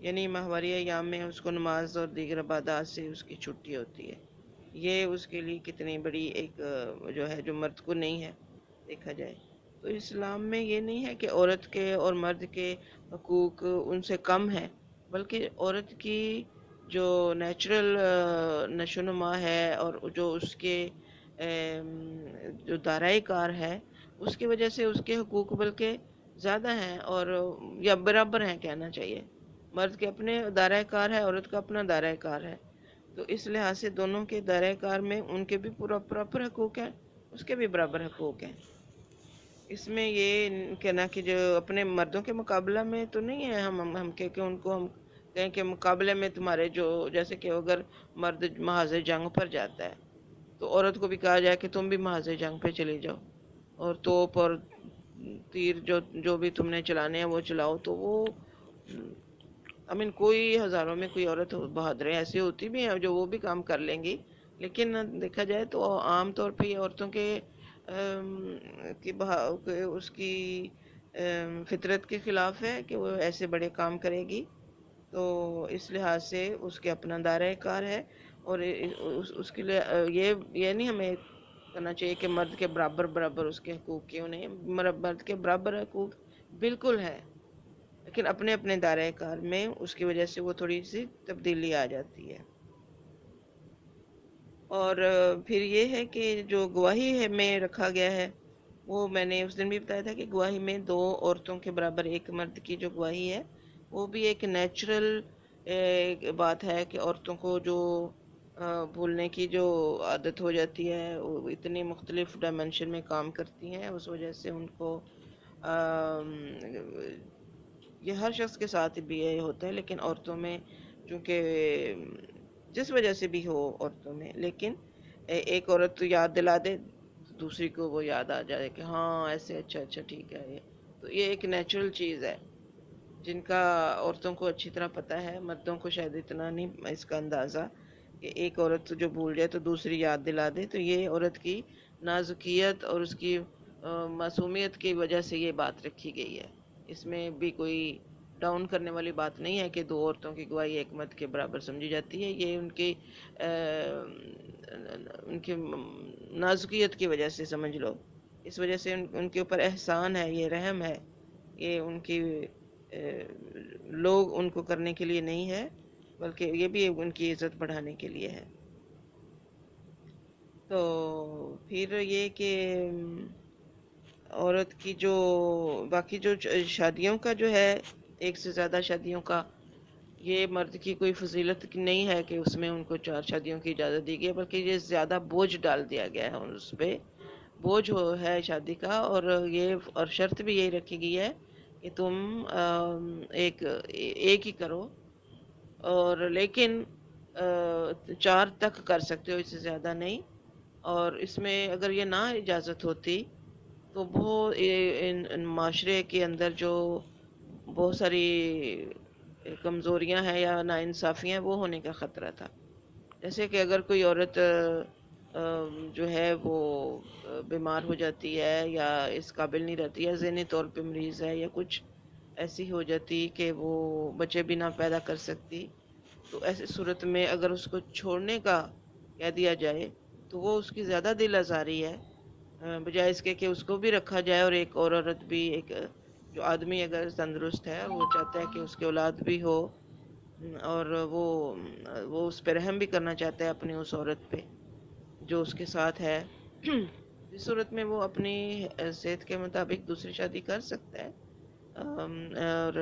یعنی ماہواری ایام میں اس کو نماز اور دیگر عبادات سے اس کی چھٹی ہوتی ہے. یہ اس کے لیے کتنی بڑی ایک جو ہے جو مرد کو نہیں ہے دیکھا جائے تو. اسلام میں یہ نہیں ہے کہ عورت کے اور مرد کے حقوق ان سے کم ہے، بلکہ عورت کی جو نیچرل نشو و نما ہے اور جو اس کے جو دارائے کار ہے اس کی وجہ سے اس کے حقوق بلکہ زیادہ ہیں، اور یا برابر ہیں کہنا چاہیے. مرد کے اپنے دائرۂ کار ہے، عورت کا اپنا دائرۂ کار ہے. تو اس لحاظ سے دونوں کے دائرۂ کار میں ان کے بھی پورا پراپر حقوق ہیں، اس کے بھی برابر حقوق ہیں. اس میں یہ کہنا کہ جو اپنے مردوں کے مقابلہ میں تو نہیں ہے ہم کہ ان کو ہم کہیں کہ مقابلے میں تمہارے جو جیسے کہ اگر مرد محاذ جنگ پر جاتا ہے تو عورت کو بھی کہا جائے کہ تم بھی محاذ جنگ پہ چلی جاؤ اور توپ اور تیر جو بھی تم نے چلانے ہیں وہ چلاؤ. تو وہ کوئی ہزاروں میں کوئی عورت بہادریں ایسی ہوتی بھی ہیں جو وہ بھی کام کر لیں گی، لیکن دیکھا جائے تو عام طور پہ یہ عورتوں کے اس کی فطرت کے خلاف ہے کہ وہ ایسے بڑے کام کرے گی. تو اس لحاظ سے اس کے اپنا دائرۂ کار ہے، اور اس کے لیے یہ نہیں ہمیں کرنا چاہیے کہ مرد کے برابر برابر اس کے حقوق کیوں نہیں. مرد کے برابر حقوق بالکل ہے، لیکن اپنے اپنے دائرۂ کار میں اس کی وجہ سے وہ تھوڑی سی تبدیلی آ جاتی ہے. اور پھر یہ ہے کہ جو گواہی ہے میں رکھا گیا ہے وہ میں نے اس دن بھی بتایا تھا کہ گواہی میں 2 عورتوں کے برابر ایک مرد کی جو گواہی ہے وہ بھی ایک نیچرل بات ہے کہ عورتوں کو جو بولنے کی جو عادت ہو جاتی ہے وہ اتنی مختلف ڈائمنشن میں کام کرتی ہیں، اس وجہ سے ان کو یہ ہر شخص کے ساتھ بھی یہ ہوتا ہے، لیکن عورتوں میں چونکہ جس وجہ سے بھی ہو عورتوں میں، لیکن ایک عورت تو یاد دلا دے دوسری کو وہ یاد آ جائے کہ ہاں ایسے اچھا اچھا ٹھیک ہے. تو یہ ایک نیچرل چیز ہے جن کا عورتوں کو اچھی طرح پتہ ہے، مردوں کو شاید اتنا نہیں اس کا اندازہ کہ ایک عورت جو بھول جائے تو دوسری یاد دلا دے. تو یہ عورت کی نازکیت اور اس کی معصومیت کی وجہ سے یہ بات رکھی گئی ہے. اس میں بھی کوئی ڈاؤن کرنے والی بات نہیں ہے کہ 2 عورتوں کی گواہی ایک مرد کے برابر سمجھی جاتی ہے. یہ ان کی نازکیت کی وجہ سے سمجھ لو، اس وجہ سے ان کے اوپر احسان ہے، یہ رحم ہے، یہ ان کی لوگ ان کو کرنے کے لیے نہیں ہے، بلکہ یہ بھی ان کی عزت بڑھانے کے لیے ہے. تو پھر یہ کہ عورت کی جو باقی جو شادیوں کا جو ہے ایک سے زیادہ شادیوں کا یہ مرد کی کوئی فضیلت نہیں ہے کہ اس میں ان کو 4 شادیوں کی اجازت دی گئی ہے، بلکہ یہ زیادہ بوجھ ڈال دیا گیا ہے اس پہ. بوجھ ہے شادی کا، اور شرط بھی یہی رکھی گئی ہے کہ تم ایک ہی کرو، اور لیکن 4 تک کر سکتے ہو، اس سے زیادہ نہیں. اور اس میں اگر یہ نہ اجازت ہوتی تو وہ ان معاشرے کے اندر جو بہت ساری کمزوریاں ہیں یا ناانصافیاں ہیں وہ ہونے کا خطرہ تھا. جیسے کہ اگر کوئی عورت جو ہے وہ بیمار ہو جاتی ہے یا اس قابل نہیں رہتی یا ذہنی طور پہ مریض ہے یا کچھ ایسی ہو جاتی کہ وہ بچے بھی نہ پیدا کر سکتی، تو ایسی صورت میں اگر اس کو چھوڑنے کا کہہ دیا جائے تو وہ اس کی زیادہ دل آزاری ہے، بجائے اس کے کہ اس کو بھی رکھا جائے. اور ایک اور عورت بھی ایک جو آدمی اگر تندرست ہے وہ چاہتا ہے کہ اس کی اولاد بھی ہو، اور وہ اس پہ رحم بھی کرنا چاہتا ہے اپنی اس عورت پہ جو اس کے ساتھ ہے، اس صورت میں وہ اپنی صحت کے مطابق دوسری شادی کر سکتا ہے. اور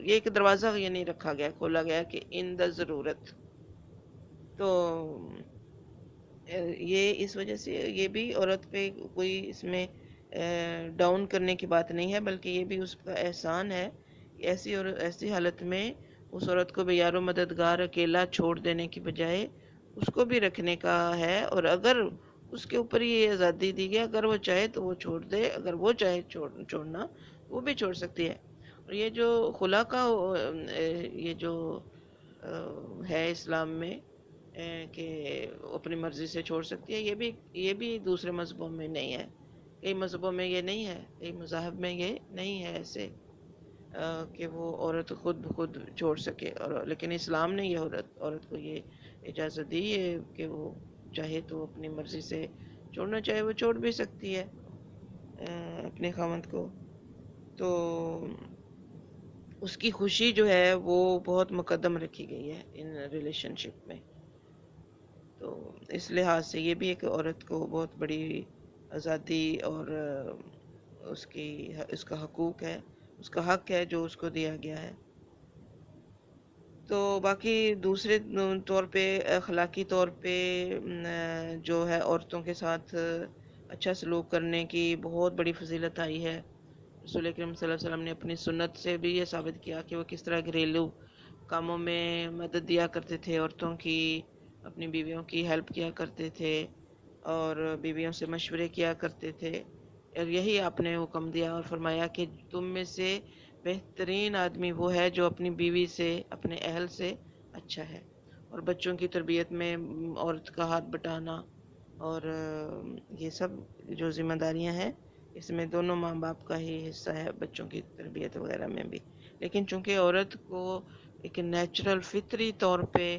یہ ایک دروازہ یہ نہیں رکھا گیا کھولا گیا کہ ان دا ضرورت. تو یہ اس وجہ سے یہ بھی عورت پہ کوئی اس میں ڈاؤن کرنے کی بات نہیں ہے، بلکہ یہ بھی اس کا احسان ہے. ایسی حالت میں اس عورت کو بے یار و مددگار اکیلا چھوڑ دینے کی بجائے اس کو بھی رکھنے کا ہے. اور اگر اس کے اوپر یہ آزادی دی گئی، اگر وہ چاہے تو وہ چھوڑ دے، اگر وہ چاہے چھوڑنا وہ بھی چھوڑ سکتی ہے. اور یہ جو خلا کا یہ جو ہے اسلام میں کہ اپنی مرضی سے چھوڑ سکتی ہے، یہ بھی دوسرے مذہبوں میں نہیں ہے. کئی مذہبوں میں یہ نہیں ہے، کئی مذاہب میں یہ نہیں ہے ایسے. کہ وہ عورت خود بخود چھوڑ سکے، اور لیکن اسلام نے یہ عورت کو یہ اجازت دی ہے کہ وہ چاہے تو اپنی مرضی سے چھوڑنا چاہے وہ چھوڑ بھی سکتی ہے اپنے خاوند کو. تو اس کی خوشی جو ہے وہ بہت مقدم رکھی گئی ہے ان ریلیشن شپ میں. تو اس لحاظ سے یہ بھی ایک عورت کو بہت بڑی آزادی اور اس کا حقوق ہے، اس کا حق ہے جو اس کو دیا گیا ہے. تو باقی دوسرے طور پہ اخلاقی طور پہ جو ہے عورتوں کے ساتھ اچھا سلوک کرنے کی بہت بڑی فضیلت آئی ہے. رسول اکرم صلی اللہ علیہ وسلم نے اپنی سنت سے بھی یہ ثابت کیا کہ وہ کس طرح گھریلو کاموں میں مدد دیا کرتے تھے عورتوں کی، اپنی بیویوں کی ہیلپ کیا کرتے تھے اور بیویوں سے مشورے کیا کرتے تھے. اور یہی آپ نے حکم دیا اور فرمایا کہ تم میں سے بہترین آدمی وہ ہے جو اپنی بیوی سے، اپنے اہل سے اچھا ہے. اور بچوں کی تربیت میں عورت کا ہاتھ بٹانا اور یہ سب جو ذمہ داریاں ہیں اس میں دونوں ماں باپ کا ہی حصہ ہے بچوں کی تربیت وغیرہ میں بھی. لیکن چونکہ عورت کو ایک نیچرل فطری طور پہ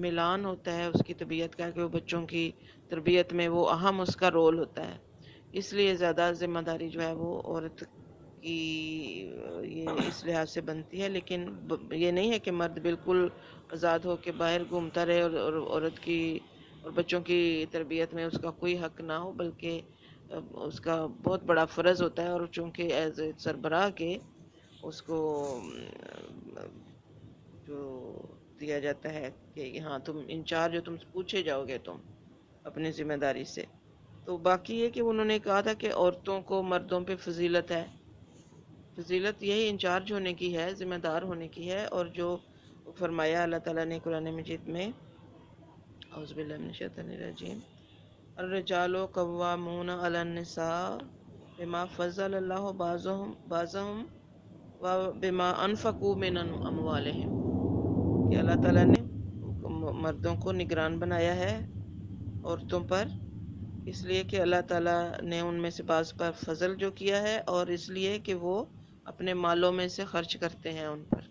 ملان ہوتا ہے اس کی طبیعت کا کہ وہ بچوں کی تربیت میں وہ اہم اس کا رول ہوتا ہے، اس لیے زیادہ ذمہ داری جو ہے وہ عورت کی یہ اس لحاظ سے بنتی ہے. لیکن یہ نہیں ہے کہ مرد بالکل آزاد ہو کے باہر گھومتا رہے اور عورت کی اور بچوں کی تربیت میں اس کا کوئی حق نہ ہو، بلکہ اس کا بہت بڑا فرض ہوتا ہے. اور چونکہ ایز اے سربراہ کے اس کو جو دیا جاتا ہے کہ ہاں تم انچارج ہو، تم پوچھے جاؤ گے تم اپنی ذمہ داری سے. تو باقی یہ کہ انہوں نے کہا تھا کہ عورتوں کو مردوں پہ فضیلت ہے. فضیلت یہی انچارج ہونے کی ہے، ذمہ دار ہونے کی ہے. اور جو فرمایا اللہ تعالیٰ نے قرآن مجید میں، اعوذ باللہ من الشیطان الرجیم، الرجال قوامون علی النساء بما فضل اللہ بعضهم وبما انفقوا من اموالهم، کہ اللہ تعالیٰ نے مردوں کو نگران بنایا ہے عورتوں پر، اس لیے کہ اللہ تعالیٰ نے ان میں سے بعض پر فضل جو کیا ہے اور اس لیے کہ وہ اپنے مالوں میں سے خرچ کرتے ہیں ان پر.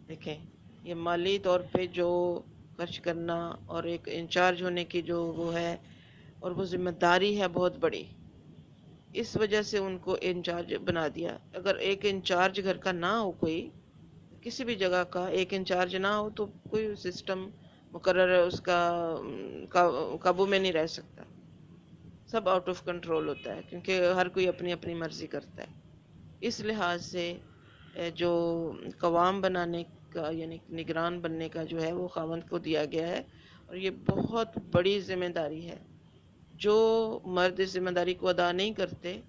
دیکھیں یہ مالی طور پہ جو خرچ کرنا اور ایک انچارج ہونے کی جو وہ ہے اور وہ ذمہ داری ہے بہت بڑی، اس وجہ سے ان کو انچارج بنا دیا. اگر ایک انچارج گھر کا نہ ہو، کوئی کسی بھی جگہ کا ایک انچارج نہ ہو تو کوئی سسٹم مقرر ہے اس کا قابو میں نہیں رہ سکتا، سب آؤٹ آف کنٹرول ہوتا ہے کیونکہ ہر کوئی اپنی اپنی مرضی کرتا ہے. اس لحاظ سے جو قوام بنانے کا یعنی نگران بننے کا جو ہے وہ خاوند کو دیا گیا ہے. اور یہ بہت بڑی ذمہ داری ہے. جو مرد اس ذمہ داری کو ادا نہیں کرتے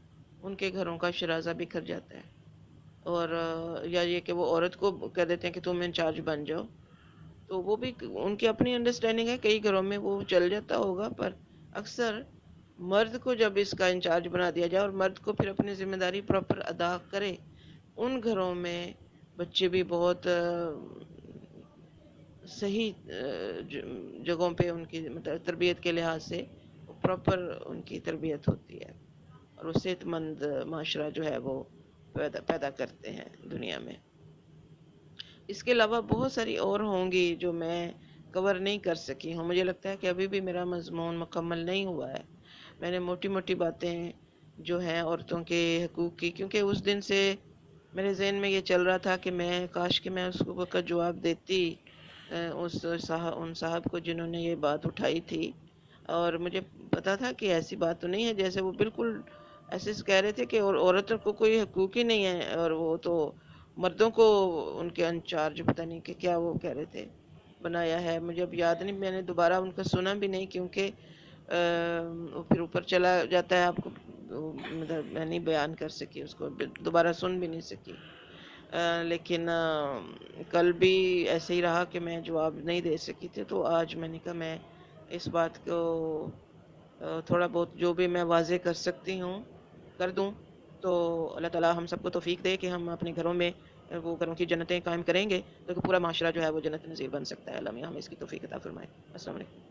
ان کے گھروں کا شرازہ بکھر جاتا ہے. اور یا یہ کہ وہ عورت کو کہہ دیتے ہیں کہ تم انچارج بن جاؤ، تو وہ بھی ان کی اپنی انڈرسٹینڈنگ ہے، کئی گھروں میں وہ چل جاتا ہوگا، پر اکثر مرد کو جب اس کا انچارج بنا دیا جائے اور مرد کو پھر اپنی ذمہ داری پراپر ادا کرے، ان گھروں میں بچے بھی بہت صحیح جگہوں پہ ان کی مطلب تربیت کے لحاظ سے پراپر ان کی تربیت ہوتی ہے اور وہ صحت مند معاشرہ جو ہے وہ پیدا کرتے ہیں دنیا میں. اس کے علاوہ بہت ساری اور ہوں گی جو میں کور نہیں کر سکی ہوں. مجھے لگتا ہے کہ ابھی بھی میرا مضمون مکمل نہیں ہوا ہے. میں نے موٹی موٹی باتیں جو ہیں عورتوں کے حقوق کی، کیونکہ اس دن سے میرے ذہن میں یہ چل رہا تھا کہ میں کاش کہ میں اس کو کا جواب دیتی ان صاحب کو جنہوں نے یہ بات اٹھائی تھی. اور مجھے پتا تھا کہ ایسی بات تو نہیں ہے، جیسے وہ بالکل ایسے کہہ رہے تھے کہ عورتوں کو کوئی حقوق ہی نہیں ہے اور وہ تو مردوں کو ان کے انچارج پتہ نہیں کہ کیا وہ کہہ رہے تھے بنایا ہے. مجھے اب یاد نہیں، میں نے دوبارہ ان کا سنا بھی نہیں کیونکہ پھر اوپر چلا جاتا ہے آپ کو، مطلب میں نہیں بیان کر سکی اس کو، دوبارہ سن بھی نہیں سکی. لیکن کل بھی ایسے ہی رہا کہ میں جواب نہیں دے سکی تھی، تو آج میں نے کہا میں اس بات کو تھوڑا بہت جو بھی میں واضح کر سکتی ہوں کر دوں. تو اللہ تعالیٰ ہم سب کو توفیق دے کہ ہم اپنے گھروں میں وہ گھروں کی جنتیں قائم کریں گے تو پورا معاشرہ جو ہے وہ جنت نظیر بن سکتا ہے. اللہ میاں ہمیں اس کی توفیق عطا فرمائے. السلام علیکم.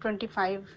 25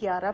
11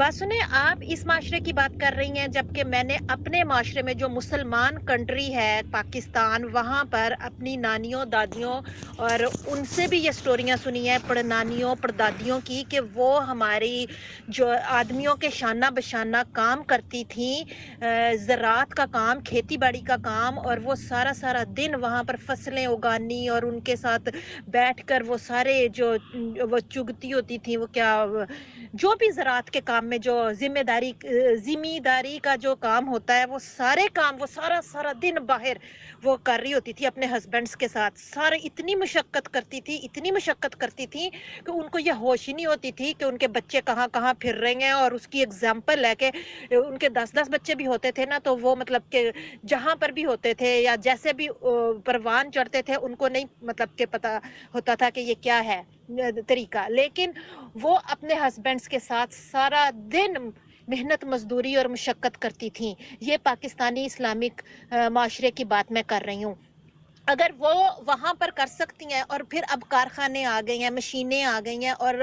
بات سنیں، آپ اس معاشرے کی بات کر رہی ہیں، جبکہ میں نے اپنے معاشرے میں جو مسلمان کنٹری ہے پاکستان، وہاں پر اپنی نانیوں دادیوں اور ان سے بھی یہ سٹوریاں سنی ہیں، پڑنانیوں پڑدادیوں کی، کہ وہ ہماری جو آدمیوں کے شانہ بشانہ کام کرتی تھیں، زراعت کا کام، کھیتی باڑی کا کام، اور وہ سارا سارا دن وہاں پر فصلیں اگانی اور ان کے ساتھ بیٹھ کر وہ سارے جو وہ چگتی ہوتی تھیں، وہ کیا جو بھی زراعت کے کام میں جو ذمہ داری کا جو کام ہوتا ہے، وہ سارے کام وہ سارا سارا دن باہر وہ کر رہی ہوتی تھی اپنے ہسبینڈس کے ساتھ، سارے اتنی مشقت کرتی تھی، اتنی مشقت کرتی تھی کہ ان کو یہ ہوش ہی نہیں ہوتی تھی کہ ان کے بچے کہاں کہاں پھر رہے ہیں، اور اس کی اگزامپل ہے کہ ان کے 10 بچے بھی ہوتے تھے نا، تو وہ مطلب کہ جہاں پر بھی ہوتے تھے یا جیسے بھی پروان چڑھتے تھے، ان کو نہیں مطلب کہ پتہ ہوتا تھا کہ یہ کیا ہے طریقہ، لیکن وہ اپنے ہسبینڈس کے ساتھ سارا دن محنت مزدوری اور مشقت کرتی تھیں۔ یہ پاکستانی اسلامک معاشرے کی بات میں کر رہی ہوں۔ اگر وہ وہاں پر کر سکتی ہیں، اور پھر اب کارخانے آ گئی ہیں، مشینیں آ گئی ہیں، اور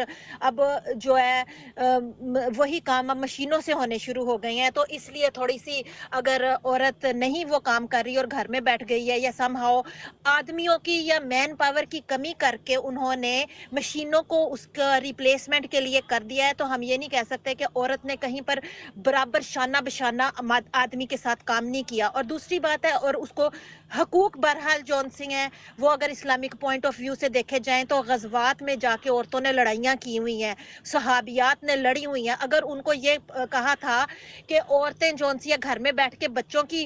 اب جو ہے وہی کام اب مشینوں سے ہونے شروع ہو گئے ہیں، تو اس لیے تھوڑی سی اگر عورت نہیں وہ کام کر رہی اور گھر میں بیٹھ گئی ہے، یا سم ہاؤ آدمیوں کی یا مین پاور کی کمی کر کے انہوں نے مشینوں کو اس کا ریپلیسمنٹ کے لیے کر دیا ہے، تو ہم یہ نہیں کہہ سکتے کہ عورت نے کہیں پر برابر شانہ بشانہ آدمی کے ساتھ کام نہیں کیا۔ اور دوسری بات ہے، اور اس کو حقوق بہرحال جون سنگھ ہیں، وہ اگر اسلامک پوائنٹ آف ویو سے دیکھے جائیں تو غزوات میں جا کے عورتوں نے لڑائیاں کی ہوئی ہیں، صحابیات نے لڑی ہوئی ہیں۔ اگر ان کو یہ کہا تھا کہ عورتیں جون سی گھر میں بیٹھ کے بچوں کی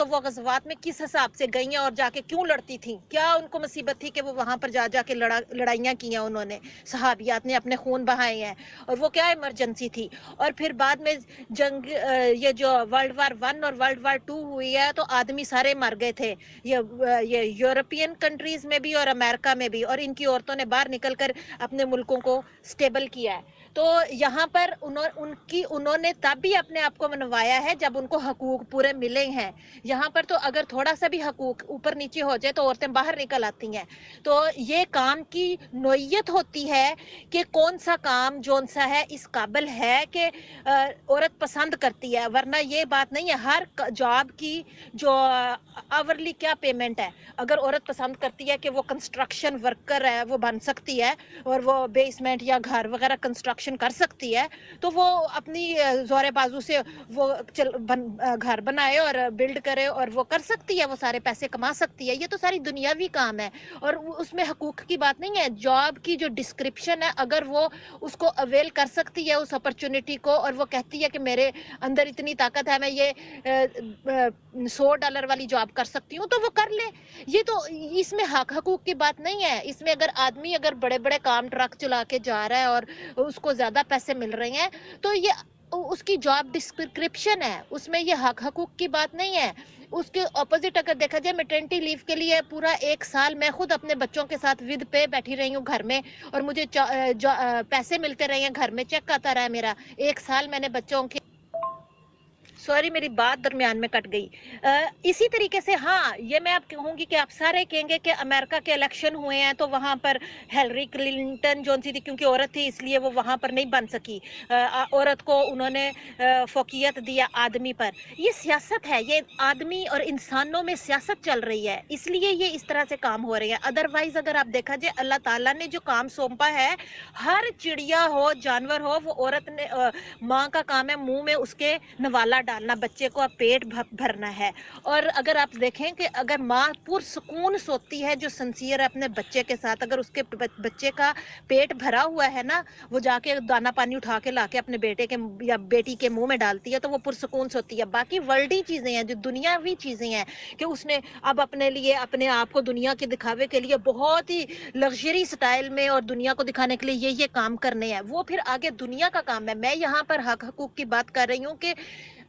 تو وہ غزوات میں کس حساب سے گئی ہیں اور جا کے کیوں لڑتی تھیں؟ کیا ان کو مصیبت تھی کہ وہ وہاں پر جا کے لڑائیاں کی ہیں؟ انہوں نے صحابیات نے اپنے خون بہائے ہیں، اور وہ کیا ایمرجنسی تھی؟ اور پھر بعد میں جنگ یہ جو ورلڈ وار 1 اور ورلڈ وار 2 ہوئی ہے، تو آدمی سارے مر گئے تھے، یہ یورپین کنٹریز میں بھی اور امریکہ میں بھی، اور ان کی عورتوں نے باہر نکل کر اپنے ملکوں کو سٹیبل کیا ہے۔ تو یہاں پر انہوں نے تب بھی اپنے آپ کو منوایا ہے جب ان کو حقوق پورے ملے ہیں۔ یہاں پر تو اگر تھوڑا سا بھی حقوق اوپر نیچے ہو جائے تو عورتیں باہر نکل آتی ہیں۔ تو یہ کام کی نوعیت ہوتی ہے کہ کون سا کام جون سا ہے اس قابل ہے کہ عورت پسند کرتی ہے، ورنہ یہ بات نہیں ہے۔ ہر جاب کی جو آورلی کیا پیمنٹ ہے، اگر عورت پسند کرتی ہے کہ وہ کنسٹرکشن ورکر ہے، وہ بن سکتی ہے اور وہ بیسمنٹ یا گھر وغیرہ کنسٹرکشن کر سکتی ہے، تو وہ اپنی زور بازو سے وہ گھر بنائے اور بلڈ کرے، اور وہ کر سکتی ہے، وہ سارے پیسے کما سکتی ہے۔ یہ تو ساری دنیاوی کام ہے، اور اس میں حقوق کی بات نہیں ہے۔ جاب کی جو ڈسکرپشن ہے، اگر وہ اس کو اویل کر سکتی ہے اس اپرچونٹی کو، اور وہ کہتی ہے کہ میرے اندر اتنی طاقت ہے، میں یہ $100 والی جاب کر سکتی ہوں، تو وہ کر لے۔ یہ تو اس میں حقوق کی بات نہیں ہے۔ اس میں اگر آدمی اگر بڑے بڑے کام ٹرک چلا کے جا رہا ہے اور اس کو زیادہ پیسے مل رہے ہیں، تو یہ اس کی جاب ڈسکرپشن ہے، اس میں یہ حقوق کی بات نہیں ہے۔ اس کے اپوزٹ اگر دیکھا جائے، میٹرنٹی لیو کے لیے پورا 1 سال میں خود اپنے بچوں کے ساتھ ود پے بیٹھی رہی ہوں گھر میں، اور مجھے پیسے ملتے رہے ہیں، گھر میں چیک آتا رہا ہے میرا 1 سال، میں نے بچوں کے سوری میری بات درمیان میں کٹ گئی۔ اسی طریقے سے ہاں، یہ میں اب کہوں گی کہ آپ سارے کہیں گے کہ امریکہ کے الیکشن ہوئے ہیں تو وہاں پر ہیلری کلنٹن جون سی تھی، کیونکہ عورت تھی اس لیے وہ وہاں پر نہیں بن سکی، عورت کو انہوں نے فوقیت دیا آدمی پر۔ یہ سیاست ہے، یہ آدمی اور انسانوں میں سیاست چل رہی ہے، اس لیے یہ اس طرح سے کام ہو رہے ہیں۔ ادروائز اگر آپ دیکھا جائے، اللہ تعالیٰ نے جو کام سونپا ہے، ہر چڑیا ہو جانور ہو، وہ عورت نے ماں کا کام ہے منہ میں اس کے نوالا ڈالنا، بچے کو پیٹ بھرنا ہے۔ اور اگر آپ دیکھیں کہ اگر ماں پرسکون سوتی ہے جو سنسیئر ہے اپنے بچے کے ساتھ، اگر اس کے بچے کا پیٹ بھرا ہوا ہے نا، وہ جا کے دانا پانی اٹھا کے لا کے اپنے بیٹے کے یا بیٹی کے منہ میں ڈالتی ہے، تو وہ پرسکون سوتی ہے۔ باقی ورلڈی چیزیں ہیں، جو دنیاوی چیزیں ہیں، کہ اس نے اب اپنے لیے اپنے آپ کو دنیا کے دکھاوے کے لیے بہت ہی لگژری سٹائل میں اور دنیا کو دکھانے کے لیے یہ کام کرنے ہیں، وہ پھر آگے دنیا کا کام ہے۔ میں یہاں پر حقوق کی بات کر رہی ہوں کہ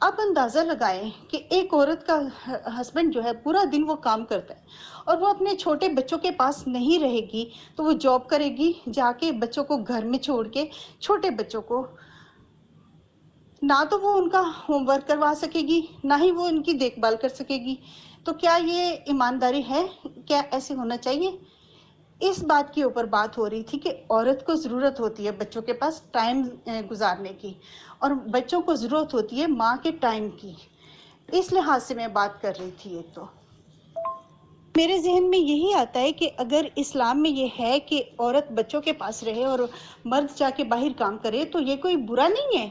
آپ اندازہ لگائیں کہ ایک عورت کا ہسبینڈ جو ہے پورا دن وہ کام کرتا ہے اور وہ اپنے چھوٹے بچوں کے پاس نہیں رہے گی تو وہ جاب کرے گی جا کے بچوں کو گھر میں چھوڑ کے، چھوٹے بچوں کو، نہ تو وہ ان کا ہوم ورک کروا سکے گی نہ ہی وہ ان کی دیکھ بھال کر سکے گی. تو کیا یہ ایمانداری ہے؟ کیا ایسے ہونا چاہیے؟ اس بات کے اوپر بات ہو رہی تھی کہ عورت کو ضرورت ہوتی ہے بچوں کے پاس ٹائم گزارنے کی، اور بچوں کو ضرورت ہوتی ہے ماں کے ٹائم کی. اس لحاظ سے میں بات کر رہی تھی. ایک تو میرے ذہن میں یہی آتا ہے کہ اگر اسلام میں یہ ہے کہ عورت بچوں کے پاس رہے اور مرد جا کے باہر کام کرے تو یہ کوئی برا نہیں ہے.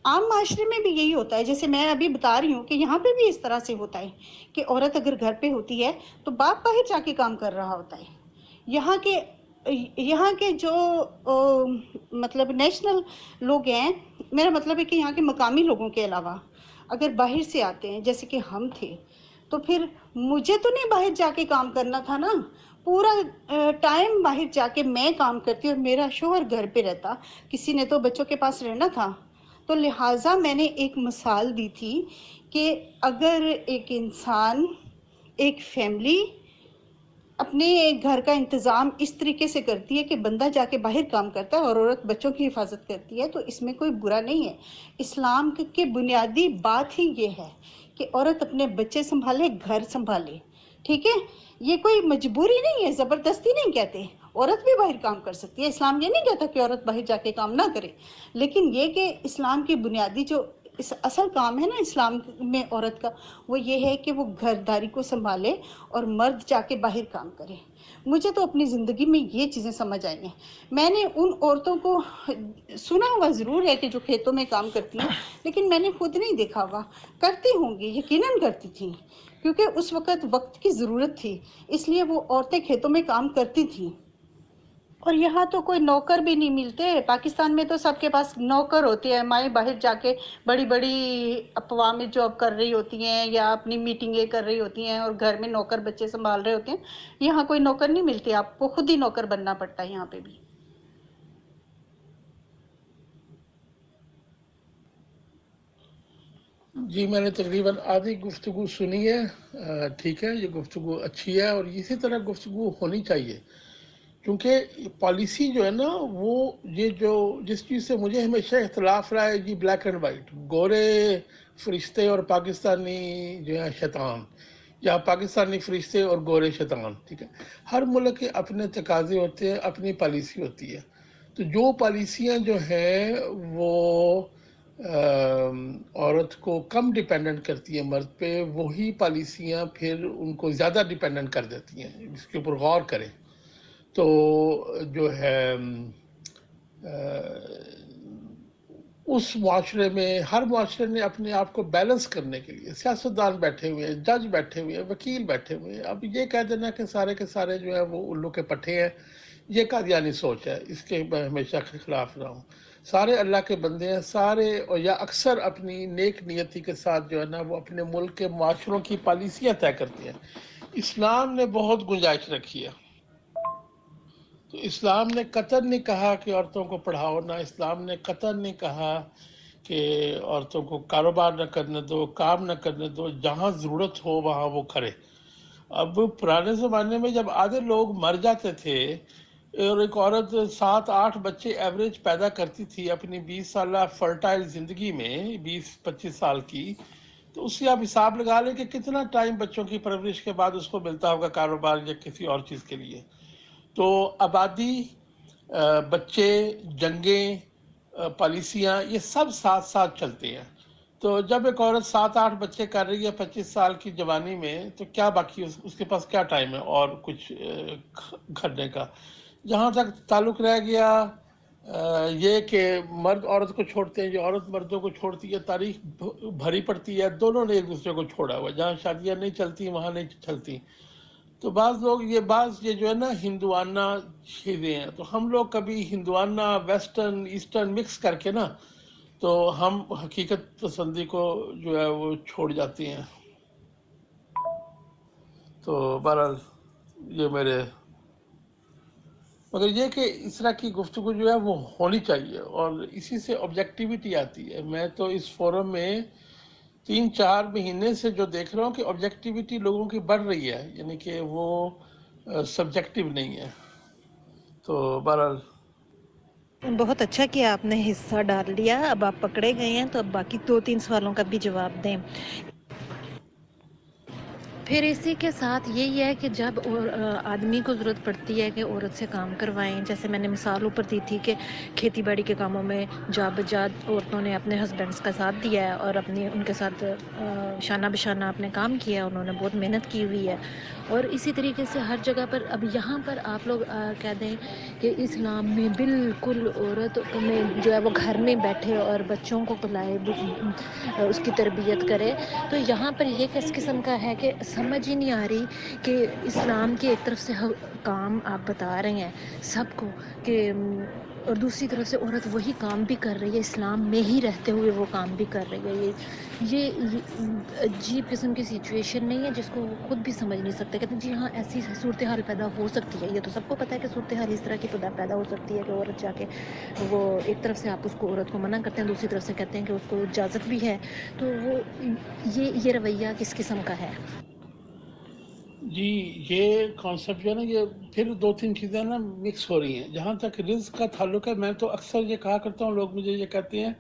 عام معاشرے میں بھی یہی ہوتا ہے، جیسے میں ابھی بتا رہی ہوں کہ یہاں پہ بھی اس طرح سے ہوتا ہے کہ عورت اگر گھر پہ ہوتی ہے تو باپ باہر جا کے کام کر رہا ہوتا ہے. یہاں کے جو مطلب نیشنل لوگ ہیں، میرا مطلب ہے کہ یہاں کے مقامی لوگوں کے علاوہ اگر باہر سے آتے ہیں جیسے کہ ہم تھے، تو پھر مجھے تو نہیں باہر جا کے کام کرنا تھا نا. پورا ٹائم باہر جا کے میں کام کرتی اور میرا شوہر گھر پہ رہتا. کسی نے تو بچوں کے پاس رہنا تھا. تو لہٰذا میں نے ایک مثال دی تھی کہ اگر ایک انسان، ایک فیملی اپنے گھر کا انتظام اس طریقے سے کرتی ہے کہ بندہ جا کے باہر کام کرتا ہے اور عورت بچوں کی حفاظت کرتی ہے، تو اس میں کوئی برا نہیں ہے. اسلام کے بنیادی بات ہی یہ ہے کہ عورت اپنے بچے سنبھالے، گھر سنبھالے. ٹھیک ہے، یہ کوئی مجبوری نہیں ہے، زبردستی نہیں کہتے. عورت بھی باہر کام کر سکتی ہے. اسلام یہ نہیں کہتا کہ عورت باہر جا کے کام نہ کرے، لیکن یہ کہ اسلام کی بنیادی جو اصل کام ہے نا اسلام میں عورت کا، وہ یہ ہے کہ وہ گھرداری کو سنبھالے اور مرد جا کے باہر کام کرے. مجھے تو اپنی زندگی میں یہ چیزیں سمجھ آئی ہیں. میں نے ان عورتوں کو سنا ہوا ضرور ہے کہ جو کھیتوں میں کام کرتی ہیں، لیکن میں نے خود نہیں دیکھا ہوا. کرتی ہوں گی، یقیناً کرتی تھیں، کیونکہ اس وقت کی ضرورت تھی، اس لیے وہ عورتیں کھیتوں میں کام کرتی تھیں. اور یہاں تو کوئی نوکر بھی نہیں ملتے. پاکستان میں تو سب کے پاس نوکر ہوتے ہیں. مائیں باہر جا کے بڑی بڑی اقوام میں جاب کر رہی ہوتی ہیں یا اپنی میٹنگیں کر رہی ہوتی ہیں اور گھر میں نوکر بچے سنبھال رہے ہوتے ہیں. یہاں کوئی نوکر نہیں ملتے، آپ کو خود ہی نوکر بننا پڑتا ہے یہاں پہ بھی. جی میں نے تقریباً آدھی گفتگو سنی ہے. ٹھیک ہے، یہ گفتگو اچھی ہے اور اسی طرح گفتگو ہونی چاہیے، کیونکہ پالیسی جو ہے نا وہ جس چیز سے مجھے ہمیشہ اختلاف رہا ہے، جی بلیک اینڈ وائٹ، گورے فرشتے اور پاکستانی جو ہے شیطان، یا پاکستانی فرشتے اور گورے شیطان. ٹھیک ہے، ہر ملک کے اپنے تقاضے ہوتے ہیں، اپنی پالیسی ہوتی ہے. تو جو پالیسیاں جو ہیں وہ عورت کو کم ڈیپینڈنٹ کرتی ہیں مرد پہ، وہی پالیسیاں پھر ان کو زیادہ ڈیپینڈنٹ کر دیتی ہیں. اس کے اوپر غور کریں تو جو ہے اس معاشرے میں، ہر معاشرے نے اپنے آپ کو بیلنس کرنے کے لیے سیاستدان بیٹھے ہوئے ہیں، جج بیٹھے ہوئے ہیں، وکیل بیٹھے ہوئے ہیں. اب یہ کہہ دینا کہ سارے کے سارے جو ہے وہ الو کے پٹھے ہیں، یہ قادیانی سوچ ہے. اس کے میں ہمیشہ کے خلاف رہا ہوں. سارے اللہ کے بندے ہیں، سارے یا اکثر اپنی نیک نیتی کے ساتھ جو ہے نا وہ اپنے ملک کے معاشروں کی پالیسیاں طے کرتے ہیں. اسلام نے بہت گنجائش رکھی ہے. تو اسلام نے قطعاً نہیں کہا کہ عورتوں کو پڑھاؤ، نہ اسلام نے قطعاً نہیں کہا کہ عورتوں کو کاروبار نہ کرنے دو، کام نہ کرنے دو. جہاں ضرورت ہو وہاں وہ کرے. اب پرانے زمانے میں جب آدھے لوگ مر جاتے تھے اور ایک عورت 7-8 بچے ایوریج پیدا کرتی تھی اپنی 20 سالہ فرٹائل زندگی میں، 20-25 سال کی، تو اس سے آپ حساب لگا لیں کہ کتنا ٹائم بچوں کی پرورش کے بعد اس کو ملتا ہوگا کاروبار یا کسی اور چیز کے لیے. تو آبادی، بچے، جنگیں، پالیسیاں، یہ سب ساتھ ساتھ چلتے ہیں. تو جب ایک عورت 7-8 بچے کر رہی ہے 25 سال کی جوانی میں، تو کیا باقی اس کے پاس کیا ٹائم ہے اور کچھ کرنے کا. جہاں تک تعلق رہ گیا یہ کہ مرد عورت کو چھوڑتے ہیں، جو عورت مردوں کو چھوڑتی ہے، تاریخ بھری پڑتی ہے. دونوں نے ایک دوسرے کو چھوڑا ہوا. جہاں شادیاں نہیں چلتی وہاں نہیں چلتی. تو بعض لوگ یہ جو ہے نا ہندوانہ چیزیں ہیں، تو ہم لوگ کبھی ہندوانہ ویسٹرن ایسٹرن مکس کر کے نا تو ہم حقیقت پسندی کو جو ہے وہ چھوڑ جاتے ہیں. تو بہرحال یہ مگر یہ کہ اس طرح کی گفتگو جو ہے وہ ہونی چاہیے اور اسی سے آبجیکٹیویٹی آتی ہے. میں تو اس فورم میں 3-4 مہینے سے جو دیکھ رہا ہوں کہ آبجیکٹیویٹی لوگوں کی بڑھ رہی ہے، یعنی کہ وہ سبجیکٹیو نہیں ہے. تو بہرحال بہت اچھا کیا آپ نے حصہ ڈال لیا. اب آپ پکڑے گئے ہیں تو اب باقی 2-3 سوالوں کا بھی جواب دیں. پھر اسی کے ساتھ یہی ہے کہ جب آدمی کو ضرورت پڑتی ہے کہ عورت سے کام کروائیں، جیسے میں نے مثال اوپر دی تھی کہ کھیتی باڑی کے کاموں میں جا بجات عورتوں نے اپنے ہسبینڈس کا ساتھ دیا ہے اور ان کے ساتھ شانہ بشانہ اپنے کام کیا ہے، انہوں نے بہت محنت کی ہوئی ہے. اور اسی طریقے سے ہر جگہ پر اب یہاں پر آپ لوگ کہہ دیں کہ اسلام میں بالکل عورت میں جو ہے وہ گھر میں بیٹھے اور بچوں کو پلائے، اس کی تربیت کرے. تو یہاں پر یہ کس قسم کا ہے کہ سمجھ ہی نہیں آ رہی کہ اسلام کی ایک طرف سے کام آپ بتا رہے ہیں سب کو کہ اور دوسری طرف سے عورت وہی کام بھی کر رہی ہے، اسلام میں ہی رہتے ہوئے وہ کام بھی کر رہی ہے. یہ عجیب قسم کی سچویشن نہیں ہے جس کو وہ خود بھی سمجھ نہیں سکتے. کہتے ہیں جی ہاں ایسی صورتحال پیدا ہو سکتی ہے. یہ تو سب کو پتہ ہے کہ صورتحال اس طرح کی پیدا ہو سکتی ہے کہ عورت جا کے وہ ایک طرف سے آپ اس کو عورت کو منع کرتے ہیں، دوسری طرف سے کہتے ہیں کہ اس کو اجازت بھی ہے. تو وہ یہ رویہ کس قسم کا ہے؟ جی یہ کانسیپٹ جو ہے نا، یہ پھر 2-3 چیزیں نا مکس ہو رہی ہیں. جہاں تک رزق کا تعلق ہے، میں تو اکثر یہ کہا کرتا ہوں، لوگ مجھے یہ کہتے ہیں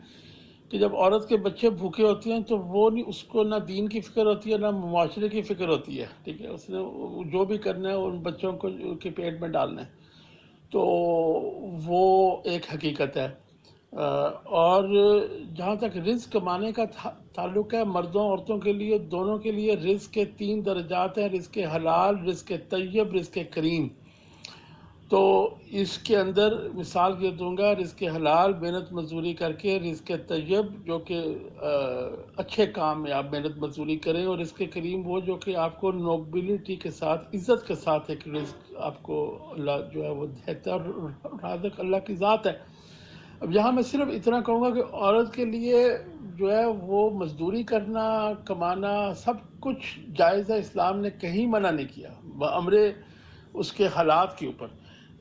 کہ جب عورت کے بچے بھوکے ہوتے ہیں تو وہ نہیں، اس کو نہ دین کی فکر ہوتی ہے نہ معاشرے کی فکر ہوتی ہے. ٹھیک ہے، اس نے جو بھی کرنا ہے ان بچوں کو کے پیٹ میں ڈالنا ہے. تو وہ ایک حقیقت ہے. اور جہاں تک رزق کمانے کا تعلق ہے، مردوں عورتوں کے لیے دونوں کے لیے رزق کے 3 درجات ہیں: رزق حلال، رزق طیب، رزق کریم. تو اس کے اندر مثال یہ دوں گا: رزق حلال محنت مزدوری کر کے، رزق طیب جو کہ اچھے کام میں آپ محنت مزدوری کریں، اور رزق کریم وہ جو کہ آپ کو نوبلٹی کے ساتھ، عزت کے ساتھ ایک رزق آپ کو اللہ جو ہے وہ دیتا ہے، اور رازق اللہ کی ذات ہے. اب یہاں میں صرف اتنا کہوں گا کہ عورت کے لیے جو ہے وہ مزدوری کرنا، کمانا سب کچھ جائز ہے. اسلام نے کہیں منع نہیں کیا بامر اس کے حالات کے اوپر.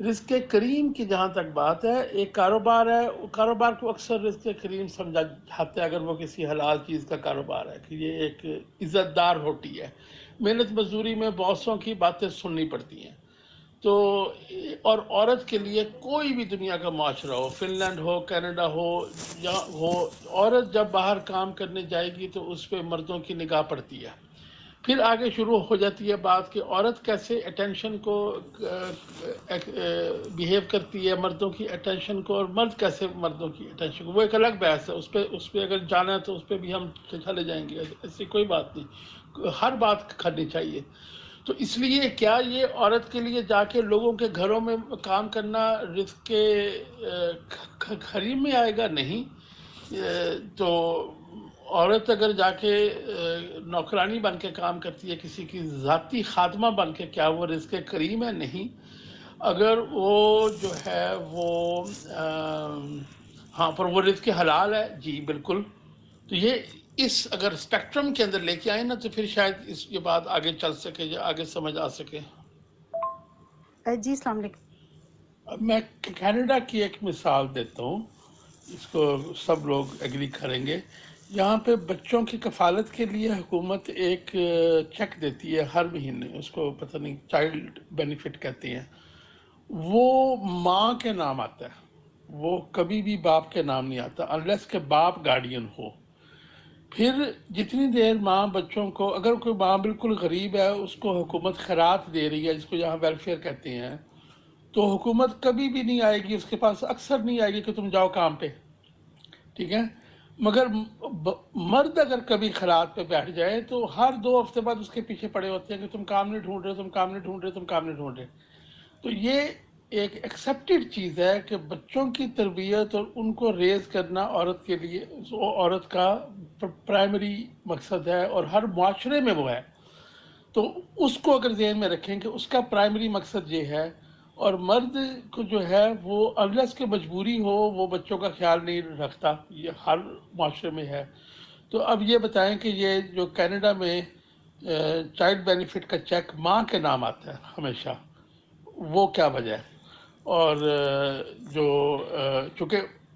رزق کریم کی جہاں تک بات ہے، ایک کاروبار ہے، کاروبار کو اکثر رزق کریم سمجھا جاتا ہے اگر وہ کسی حلال چیز کا کاروبار ہے، کہ یہ ایک عزت دار روٹی ہے. محنت مزدوری میں باسوں کی باتیں سننی پڑتی ہیں. تو اور عورت کے لیے کوئی بھی دنیا کا معاشرہ ہو، فن لینڈ ہو، کینیڈا ہو یا ہو، عورت جب باہر کام کرنے جائے گی تو اس پہ مردوں کی نگاہ پڑتی ہے. پھر آگے شروع ہو جاتی ہے بات کہ عورت کیسے اٹینشن کو بیہیو کرتی ہے مردوں کی اٹینشن کو، اور مرد کیسے مردوں کی اٹینشن کو. وہ ایک الگ بحث ہے، اس پہ اگر جانا ہے تو اس پہ بھی ہم چلے جائیں گے، ایسی کوئی بات نہیں. ہر بات کرنی چاہیے. تو اس لیے کیا یہ عورت کے لیے جا کے لوگوں کے گھروں میں کام کرنا رزق کے کریم میں آئے گا؟ نہیں. تو عورت اگر جا کے نوکرانی بن کے کام کرتی ہے، کسی کی ذاتی خادمہ بن کے، کیا وہ رزق کریم ہے؟ نہیں. اگر وہ جو ہے وہ ہاں پر وہ رزق حلال ہے، جی بالکل. تو یہ اس اگر اسپیکٹرم کے اندر لے کے آئے نا تو پھر شاید اس یہ بات آگے چل سکے یا آگے سمجھ آ سکے. جی السلام علیکم. اب میں کینیڈا کی ایک مثال دیتا ہوں، اس کو سب لوگ ایگری کریں گے. یہاں پہ بچوں کی کفالت کے لیے حکومت ایک چیک دیتی ہے ہر مہینے، اس کو پتہ نہیں چائلڈ بینیفٹ کہتے ہیں. وہ ماں کے نام آتا ہے، وہ کبھی بھی باپ کے نام نہیں آتا انلیس کہ باپ گارڈین ہو. پھر جتنی دیر ماں بچوں کو، اگر کوئی ماں بالکل غریب ہے، اس کو حکومت خیرات دے رہی ہے جس کو یہاں ویلفیئر کہتے ہیں، تو حکومت کبھی بھی نہیں آئے گی اس کے پاس، اکثر نہیں آئے گی کہ تم جاؤ کام پہ. ٹھیک ہے. مگر مرد اگر کبھی خیرات پہ بیٹھ جائے تو ہر 2 ہفتے بعد اس کے پیچھے پڑے ہوتے ہیں کہ تم کام نہیں ڈھونڈ رہے، تم کام نہیں ڈھونڈ رہے، تم کام نہیں ڈھونڈ رہے. تو یہ ایک ایکسیپٹڈ چیز ہے کہ بچوں کی تربیت اور ان کو ریز کرنا عورت کے لیے، عورت کا پرائمری مقصد ہے اور ہر معاشرے میں وہ ہے. تو اس کو اگر ذہن میں رکھیں کہ اس کا پرائمری مقصد یہ ہے، اور مرد کو جو ہے وہ انلیس کہ مجبوری ہو وہ بچوں کا خیال نہیں رکھتا، یہ ہر معاشرے میں ہے. تو اب یہ بتائیں کہ یہ جو کینیڈا میں چائلڈ بینیفٹ کا چیک ماں کے نام آتا ہے ہمیشہ، وہ کیا وجہ ہے؟ اور جو چونکہ